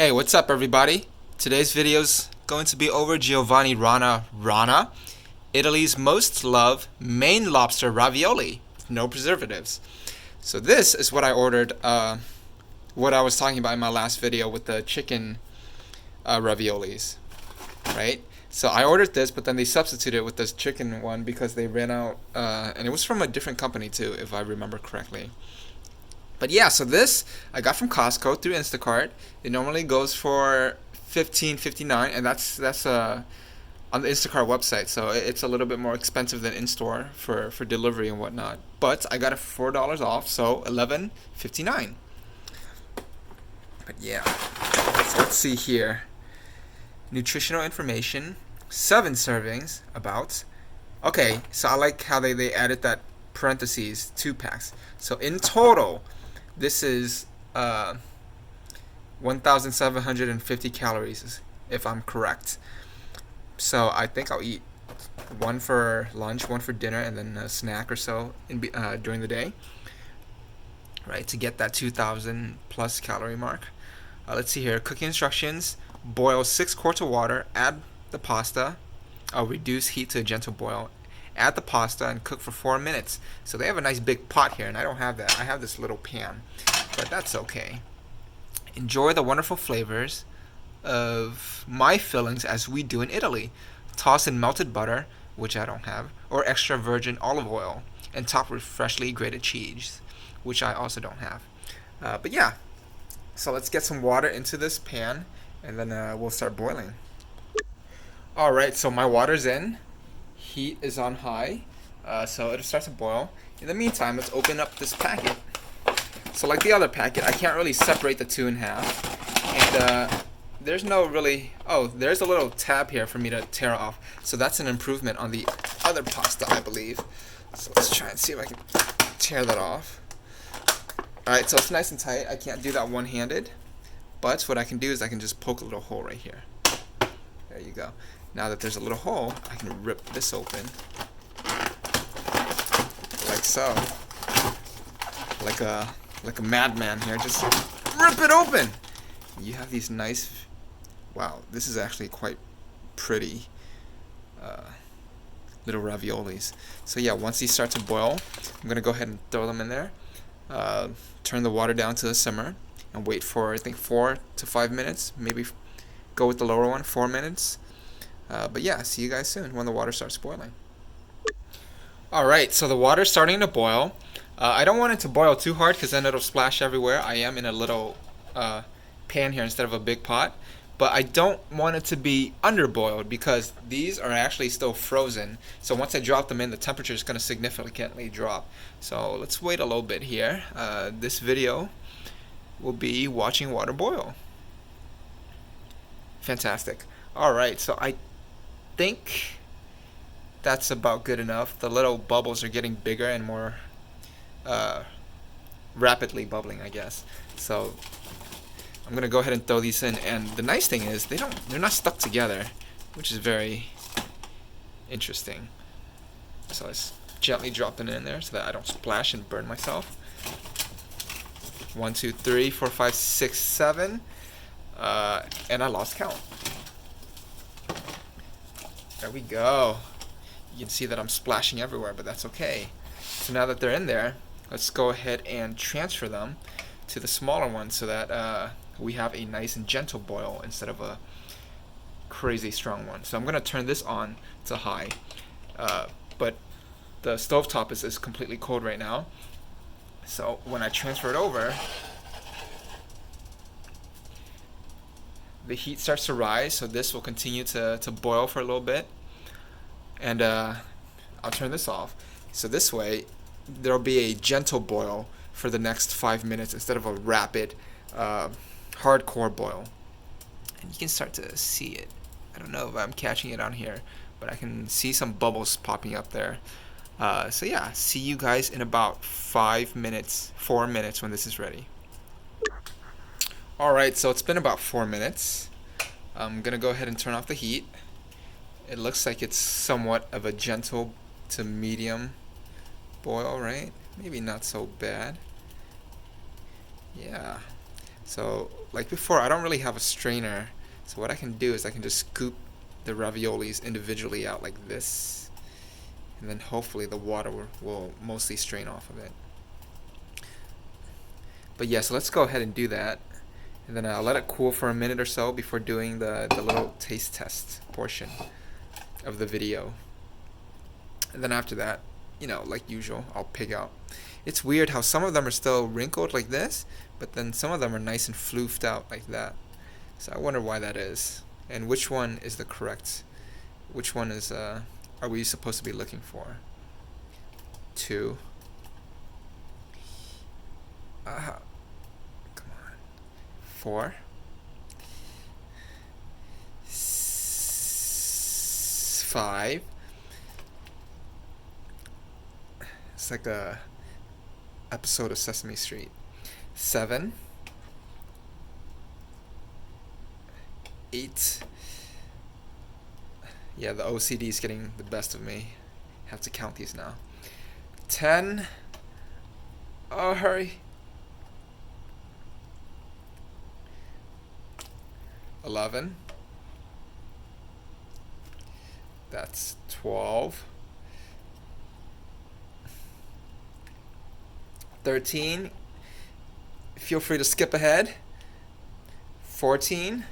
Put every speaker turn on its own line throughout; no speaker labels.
Hey, what's up everybody? Today's video's going to be over GioVanni Rana, Italy's most loved Maine Lobster Ravioli, no preservatives. So this is what I ordered, what I was talking about in my last video with the chicken raviolis, right? So I ordered this, but then they substituted it with this chicken one because they ran out, and it was from a different company too, if I remember correctly. But yeah, so this I got from Costco through Instacart. It normally goes for $15.59, and that's on the Instacart website. So it's a little bit more expensive than in store for delivery and whatnot. But I got it $4 off, so $11.59. But yeah, so let's see here. Nutritional information, 7 servings about. Okay, so I like how they added that parentheses 2 packs. So in total, this is 1,750 calories, if I'm correct. So I think I'll eat one for lunch, one for dinner, and then a snack or so during the day, right, to get that 2,000 plus calorie mark. Let's see here. Cooking instructions: boil 6 quarts of water, add the pasta, reduce heat to a gentle boil, add the pasta, and cook for 4 minutes. So they have a nice big pot here, and I don't have that. I have this little pan, but that's okay. Enjoy the wonderful flavors of my fillings as we do in Italy. Toss in melted butter, which I don't have, or extra virgin olive oil, and top with freshly grated cheese, which I also don't have. But yeah, so let's get some water into this pan, and then we'll start boiling. Alright, so my water's in. Heat is on high, so it'll start to boil. In the meantime, let's open up this packet. So like the other packet, I can't really separate the two in half, and there's no really, there's a little tab here for me to tear off, so that's an improvement on the other pasta, I believe. So let's try and see if I can tear that off. Alright, so it's nice and tight. I can't do that one-handed, but what I can do is I can just poke a little hole right here. There you go. Now that there's a little hole, I can rip this open, like so, like a madman here. Just rip it open. You have these nice. Wow, this is actually quite pretty little raviolis. So yeah, once these start to boil, I'm gonna go ahead and throw them in there. Turn the water down to a simmer and wait for, I think, 4 to 5 minutes. Maybe go with the lower one, 4 minutes. But yeah, see you guys soon when the water starts boiling. Alright, so the water's starting to boil. I don't want it to boil too hard because then it'll splash everywhere. I am in a little pan here instead of a big pot. But I don't want it to be underboiled because these are actually still frozen. So once I drop them in, the temperature is going to significantly drop. So let's wait a little bit here. This video will be watching water boil. Fantastic. Alright, so I think that's about good enough. The little bubbles are getting bigger and more rapidly bubbling, I guess. So I'm gonna go ahead and throw these in, and the nice thing is they're not stuck together, which is very interesting. So let's gently drop them in there so that I don't splash and burn myself. 1, 2, 3, 4, 5, 6, 7, and I lost count. There we go. You can see that I'm splashing everywhere, but that's okay. So now that they're in there, let's go ahead and transfer them to the smaller one so that we have a nice and gentle boil instead of a crazy strong one. So I'm going to turn this on to high, but the stovetop is completely cold right now. So when I transfer it over, the heat starts to rise, so this will continue to boil for a little bit, and I'll turn this off. So this way there'll be a gentle boil for the next 5 minutes instead of a rapid hardcore boil. And you can start to see it. I don't know if I'm catching it on here, but I can see some bubbles popping up there. So yeah, see you guys in about 4 minutes when this is ready. Alright, so it's been about 4 minutes. I'm gonna go ahead and turn off the heat. It looks like it's somewhat of a gentle to medium boil, right? Maybe not so bad. Yeah. So like before, I don't really have a strainer. So what I can do is I can just scoop the raviolis individually out like this, and then hopefully the water will mostly strain off of it. But yeah, so let's go ahead and do that. And then I'll let it cool for a minute or so before doing the little taste test portion of the video. And then after that, like usual, I'll pig out. It's weird how some of them are still wrinkled like this, but then some of them are nice and floofed out like that. So I wonder why that is. And which one is the correct, which one is, are we supposed to be looking for? 2. Come on. 4. 5. It's like a episode of Sesame Street. 7. 8. Yeah, the OCD is getting the best of me. Have to count these now. 10. Oh, hurry. 11. That's 12. 13. Feel free to skip ahead. 14.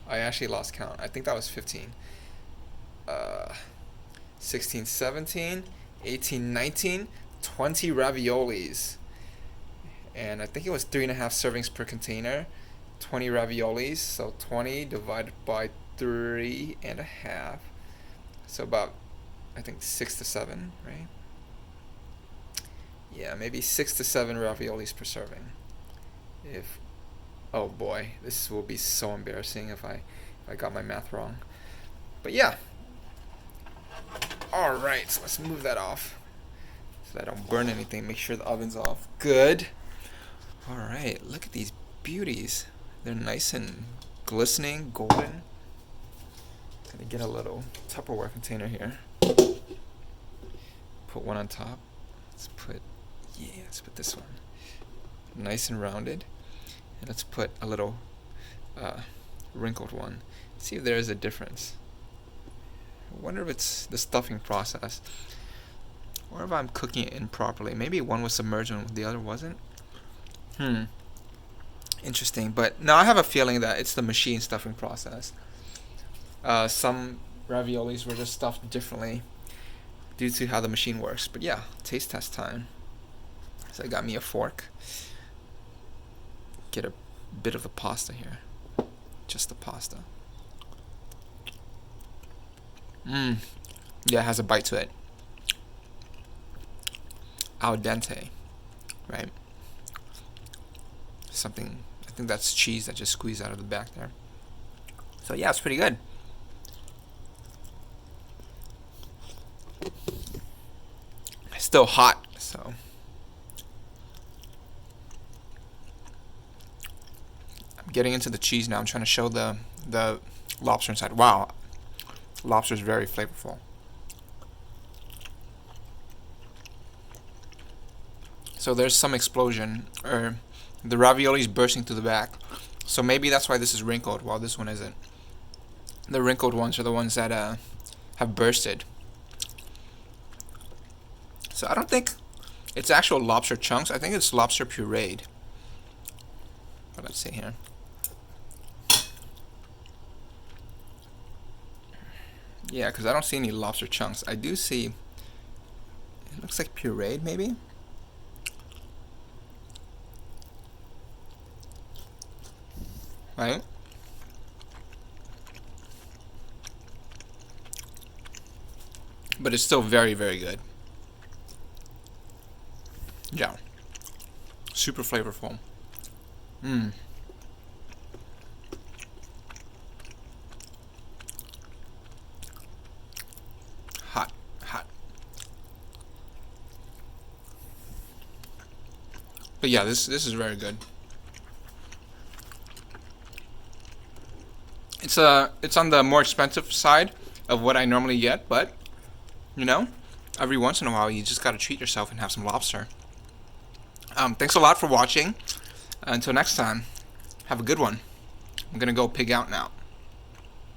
I actually lost count. I think that was 15. 16, 17, 18, 19, 20 raviolis. And I think it was 3.5 servings per container. 20 raviolis. So 20 divided by 3.5. So about, I think 6 to 7, right? Yeah, maybe 6 to 7 raviolis per serving. Oh boy, this will be so embarrassing if I got my math wrong. But yeah. Alright, so let's move that off so I don't burn anything. Make sure the oven's off. Good. Alright, look at these beauties. They're nice and glistening, golden. Gonna get a little Tupperware container here. Put one on top. Let's put this one. Nice and rounded. And let's put a little wrinkled one. See if there is a difference. I wonder if it's the stuffing process, or if I'm cooking it improperly. Maybe one was submerged and the other wasn't. Interesting. But now I have a feeling that it's the machine stuffing process. Some raviolis were just stuffed differently due to how the machine works. But yeah, taste test time. So I got me a fork. Get a bit of the pasta here. Just the pasta. Yeah, it has a bite to it. Al dente, right? Something, I think that's cheese that just squeezed out of the back there. So yeah, it's pretty good. It's still hot, so. I'm getting into the cheese now. I'm trying to show the lobster inside. Wow. Lobster is very flavorful. So there's some explosion, or the ravioli is bursting through the back. So maybe that's why this is wrinkled, while this one isn't. The wrinkled ones are the ones that have bursted. So I don't think it's actual lobster chunks. I think it's lobster pureed. But let's see here. Yeah, because I don't see any lobster chunks. I do see, it looks like pureed maybe? Right? But it's still very, very good. Yeah. Super flavorful. Hot, hot. But yeah, this is very good. It's on the more expensive side of what I normally get, but you know, every once in a while, you just gotta treat yourself and have some lobster. Thanks a lot for watching. Until next time, have a good one. I'm gonna go pig out now.